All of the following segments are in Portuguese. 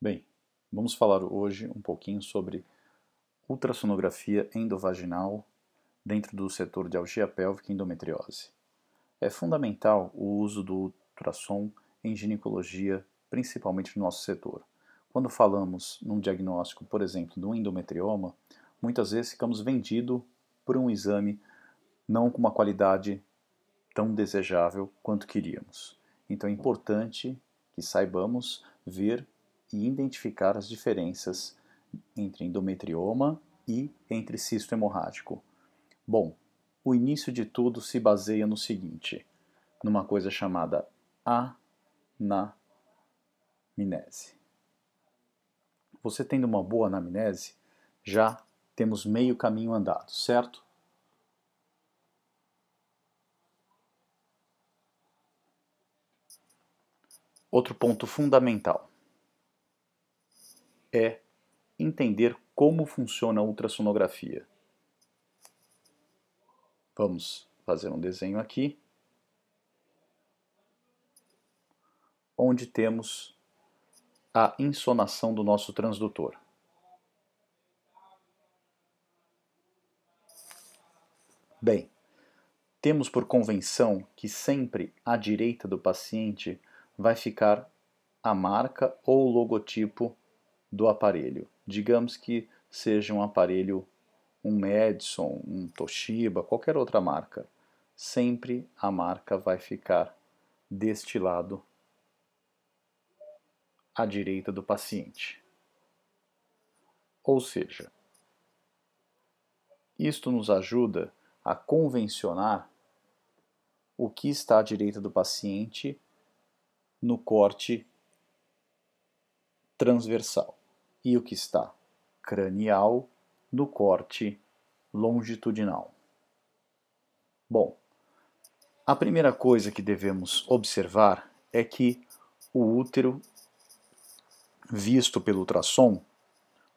Bem, vamos falar hoje um pouquinho sobre ultrassonografia endovaginal dentro do setor de algia pélvica e endometriose. É fundamental o uso do ultrassom em ginecologia, principalmente no nosso setor. Quando falamos num diagnóstico, por exemplo, do endometrioma, muitas vezes ficamos vendidos por um exame não com uma qualidade tão desejável quanto queríamos. Então é importante que saibamos ver e identificar as diferenças entre endometrioma e entre cisto hemorrágico. Bom, o início de tudo se baseia no seguinte, numa coisa chamada anamnese. Você tendo uma boa anamnese, já temos meio caminho andado, certo? Outro ponto fundamental é entender como funciona a ultrassonografia. Vamos fazer um desenho aqui, onde temos a insonação do nosso transdutor. Bem, temos por convenção que sempre à direita do paciente vai ficar a marca ou o logotipo do aparelho. Digamos que seja um aparelho, um Madison, um Toshiba, qualquer outra marca. Sempre a marca vai ficar deste lado à direita do paciente. Ou seja, isto nos ajuda a convencionar o que está à direita do paciente no corte transversal e o que está cranial no corte longitudinal. Bom, a primeira coisa que devemos observar é que o útero, visto pelo ultrassom,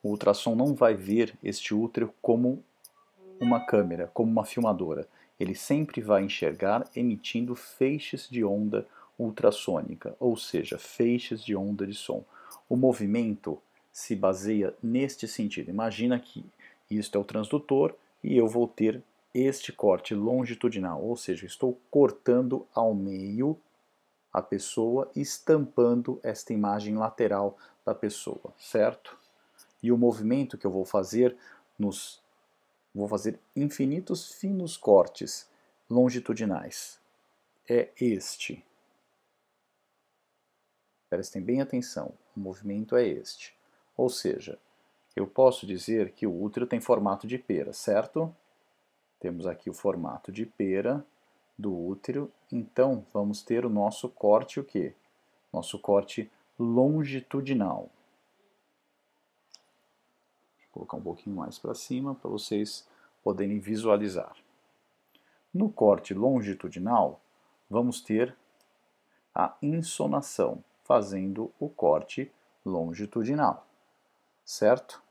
o ultrassom não vai ver este útero como uma câmera, como uma filmadora. Ele sempre vai enxergar emitindo feixes de onda ultrassônica, ou seja, feixes de onda de som. O movimento se baseia neste sentido. Imagina que isto é o transdutor e eu vou ter este corte longitudinal, ou seja, estou cortando ao meio a pessoa, estampando esta imagem lateral da pessoa, certo? E o movimento que eu vou fazer infinitos finos cortes longitudinais. É este. Prestem bem atenção, o movimento é este. Ou seja, eu posso dizer que o útero tem formato de pera, certo? Temos aqui o formato de pera do útero, então vamos ter o nosso corte o quê? Nosso corte longitudinal. Vou colocar um pouquinho mais para cima para vocês poderem visualizar. No corte longitudinal, vamos ter a insonação, fazendo o corte longitudinal, certo?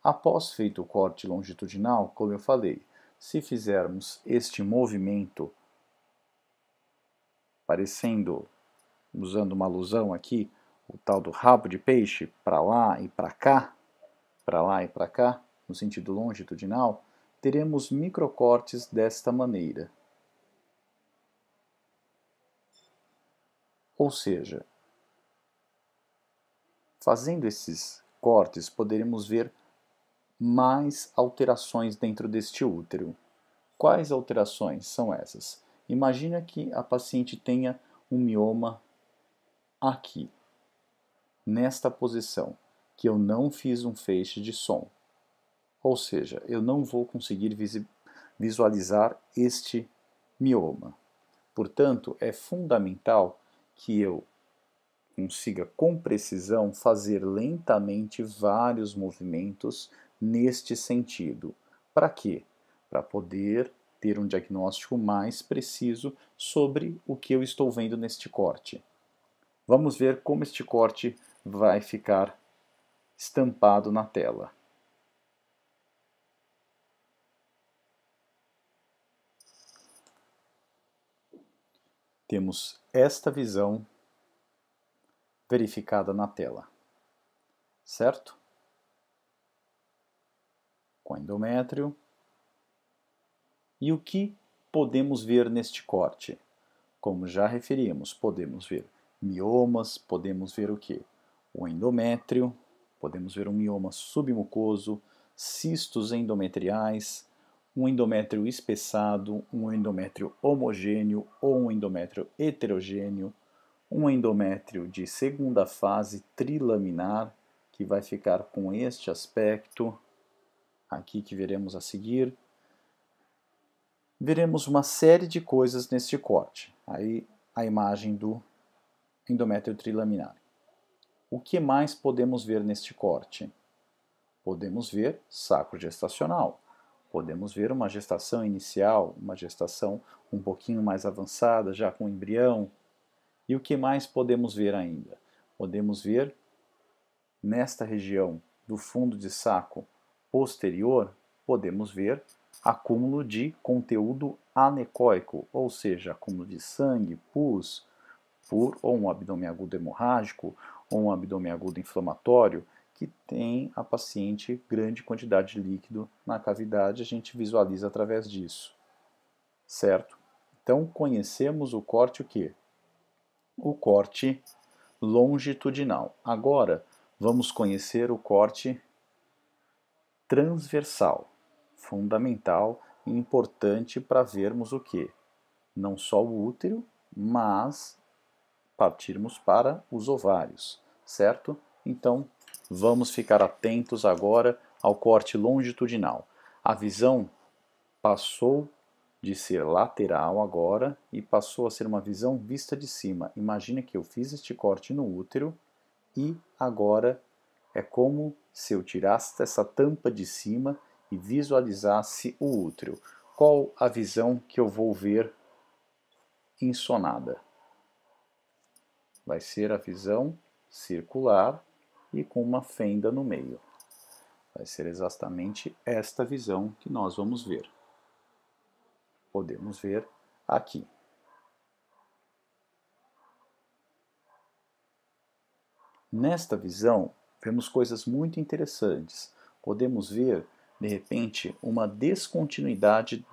Após feito o corte longitudinal, como eu falei, se fizermos este movimento, parecendo, usando uma alusão aqui, o tal do rabo de peixe, para lá e para cá, para lá e para cá, no sentido longitudinal, teremos microcortes desta maneira. Ou seja, fazendo esses cortes, poderemos ver mais alterações dentro deste útero. Quais alterações são essas? Imagina que a paciente tenha um mioma aqui, nesta posição, que eu não fiz um feixe de som. Ou seja, eu não vou conseguir visualizar este mioma. Portanto, é fundamental que eu consiga com precisão fazer lentamente vários movimentos neste sentido. Para quê? Para poder ter um diagnóstico mais preciso sobre o que eu estou vendo neste corte. Vamos ver como este corte vai ficar estampado na tela. Temos esta visão verificada na tela. certo? Com endométrio. E o que podemos ver neste corte? Como já referimos, podemos ver miomas, podemos ver o quê? O endométrio, podemos ver um mioma submucoso, cistos endometriais, um endométrio espessado, um endométrio homogêneo ou um endométrio heterogêneo, um endométrio de segunda fase trilaminar, que vai ficar com este aspecto aqui que veremos a seguir. Veremos uma série de coisas neste corte. Aí a imagem do endométrio trilaminar. O que mais podemos ver neste corte? Podemos ver saco gestacional. Podemos ver uma gestação inicial, uma gestação um pouquinho mais avançada, já com embrião. E o que mais podemos ver ainda? Podemos ver nesta região do fundo de saco posterior, podemos ver acúmulo de conteúdo anecoico, ou seja, acúmulo de sangue, pus, por ou um abdômen agudo hemorrágico ou um abdômen agudo inflamatório, que tem a paciente grande quantidade de líquido na cavidade, a gente visualiza através disso, certo? Então, conhecemos o corte o quê? O corte longitudinal. Agora, vamos conhecer o corte transversal, fundamental e importante para vermos o que? Não só o útero, mas partirmos para os ovários, certo? Então, vamos ficar atentos agora ao corte longitudinal. A visão passou de ser lateral agora e passou a ser uma visão vista de cima. Imagina que eu fiz este corte no útero e agora é como se eu tirasse essa tampa de cima e visualizasse o útero. Qual a visão que eu vou ver insonada? Vai ser a visão circular e com uma fenda no meio. Vai ser exatamente esta visão que nós vamos ver. Podemos ver aqui. Nesta visão, vemos coisas muito interessantes. Podemos ver, de repente, uma descontinuidade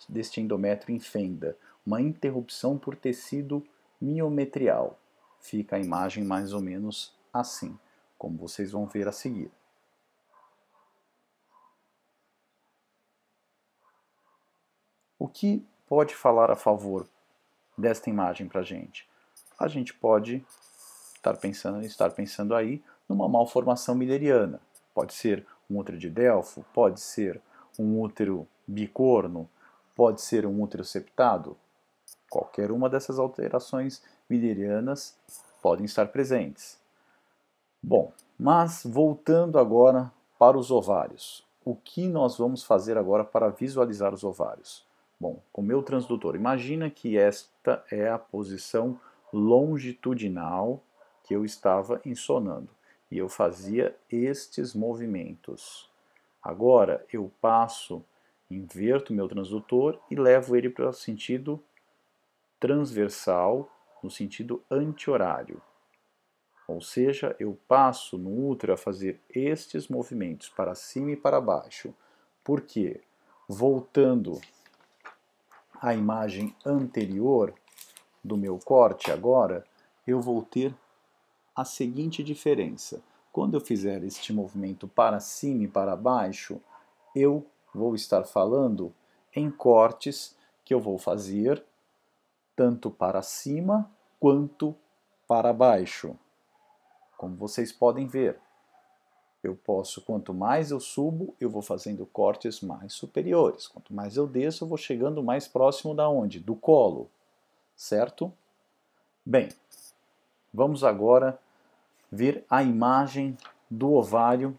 deste endométrio em fenda, uma interrupção por tecido miometrial. Fica a imagem mais ou menos assim, como vocês vão ver a seguir. O que pode falar a favor desta imagem para a gente? A gente pode estar pensando aí numa malformação mileriana. Pode ser um útero de Delfo, pode ser um útero bicorno, pode ser um útero septado. Qualquer uma dessas alterações milerianas podem estar presentes. Bom, mas voltando agora para os ovários. O que nós vamos fazer agora para visualizar os ovários? Bom, com o meu transdutor, imagina que esta é a posição longitudinal que eu estava ensonando e eu fazia estes movimentos. Agora eu passo, inverto meu transdutor e levo ele para o sentido transversal, no sentido anti-horário. Ou seja, eu passo no útero a fazer estes movimentos para cima e para baixo. Por quê? Voltando à imagem anterior do meu corte agora, eu vou ter a seguinte diferença. Quando eu fizer este movimento para cima e para baixo, eu vou estar falando em cortes que eu vou fazer tanto para cima quanto para baixo. Como vocês podem ver, eu posso, quanto mais eu subo, eu vou fazendo cortes mais superiores. Quanto mais eu desço, eu vou chegando mais próximo da onde? Do colo, certo? Bem, vamos agora ver a imagem do ovário,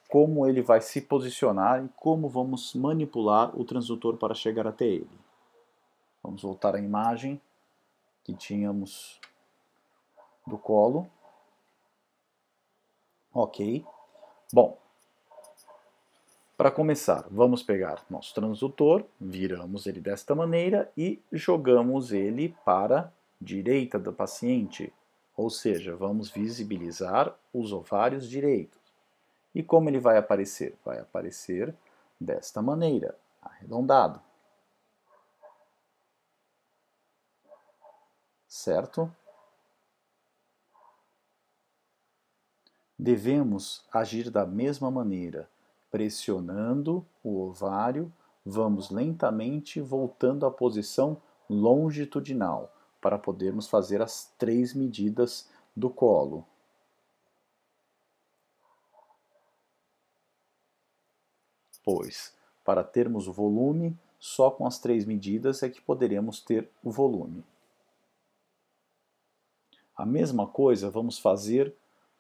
como ele vai se posicionar e como vamos manipular o transdutor para chegar até ele. Vamos voltar à imagem que tínhamos do colo. Ok. Bom, para começar, vamos pegar nosso transdutor, viramos ele desta maneira e jogamos ele para a direita do paciente. Ou seja, vamos visibilizar os ovários direitos. E como ele vai aparecer? Vai aparecer desta maneira, arredondado. Certo? Devemos agir da mesma maneira, pressionando o ovário, vamos lentamente voltando à posição longitudinal, para podermos fazer as 3 medidas do colo. Pois, para termos o volume, só com as 3 medidas é que poderemos ter o volume. A mesma coisa vamos fazer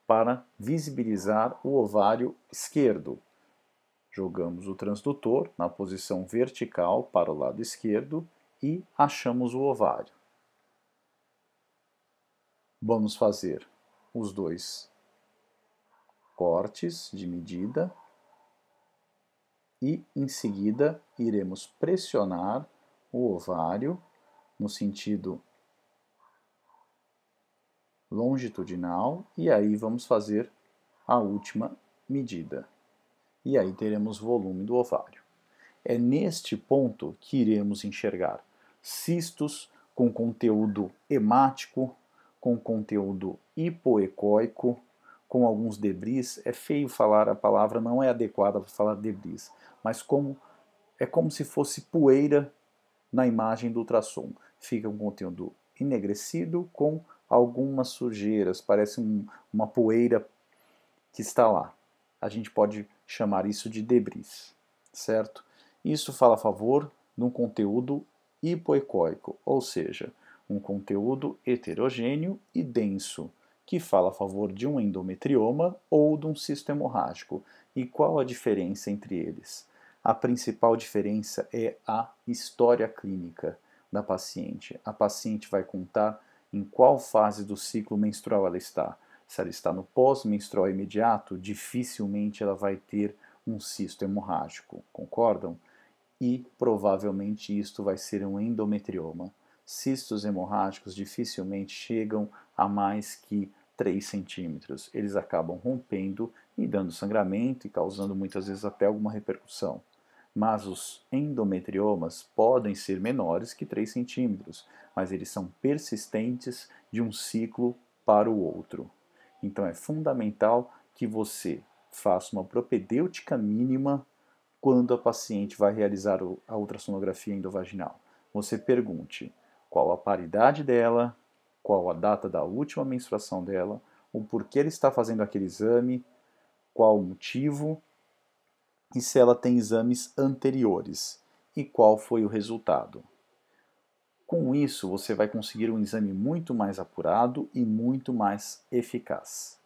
para visibilizar o ovário esquerdo. Jogamos o transdutor na posição vertical para o lado esquerdo e achamos o ovário. Vamos fazer os dois cortes de medida e, em seguida, iremos pressionar o ovário no sentido longitudinal e aí vamos fazer a última medida. E aí teremos volume do ovário. É neste ponto que iremos enxergar cistos com conteúdo hemático, com conteúdo hipoecóico, com alguns debris. É feio falar a palavra, não é adequada para falar debris, mas é como se fosse poeira na imagem do ultrassom. Fica um conteúdo enegrecido com algumas sujeiras, parece uma poeira que está lá. A gente pode chamar isso de debris, certo? Isso fala a favor de um conteúdo hipoecóico, ou seja, um conteúdo heterogêneo e denso, que fala a favor de um endometrioma ou de um cisto hemorrágico. E qual a diferença entre eles? A principal diferença é a história clínica da paciente. A paciente vai contar em qual fase do ciclo menstrual ela está. Se ela está no pós-menstrual imediato, dificilmente ela vai ter um cisto hemorrágico, concordam? E provavelmente isto vai ser um endometrioma. Cistos hemorrágicos dificilmente chegam a mais que 3 centímetros. Eles acabam rompendo e dando sangramento e causando muitas vezes até alguma repercussão. Mas os endometriomas podem ser menores que 3 centímetros, mas eles são persistentes de um ciclo para o outro. Então é fundamental que você faça uma propedêutica mínima quando a paciente vai realizar a ultrassonografia endovaginal. Você pergunte qual a paridade dela, qual a data da última menstruação dela, o porquê ela está fazendo aquele exame, qual o motivo e se ela tem exames anteriores e qual foi o resultado. Com isso, você vai conseguir um exame muito mais apurado e muito mais eficaz.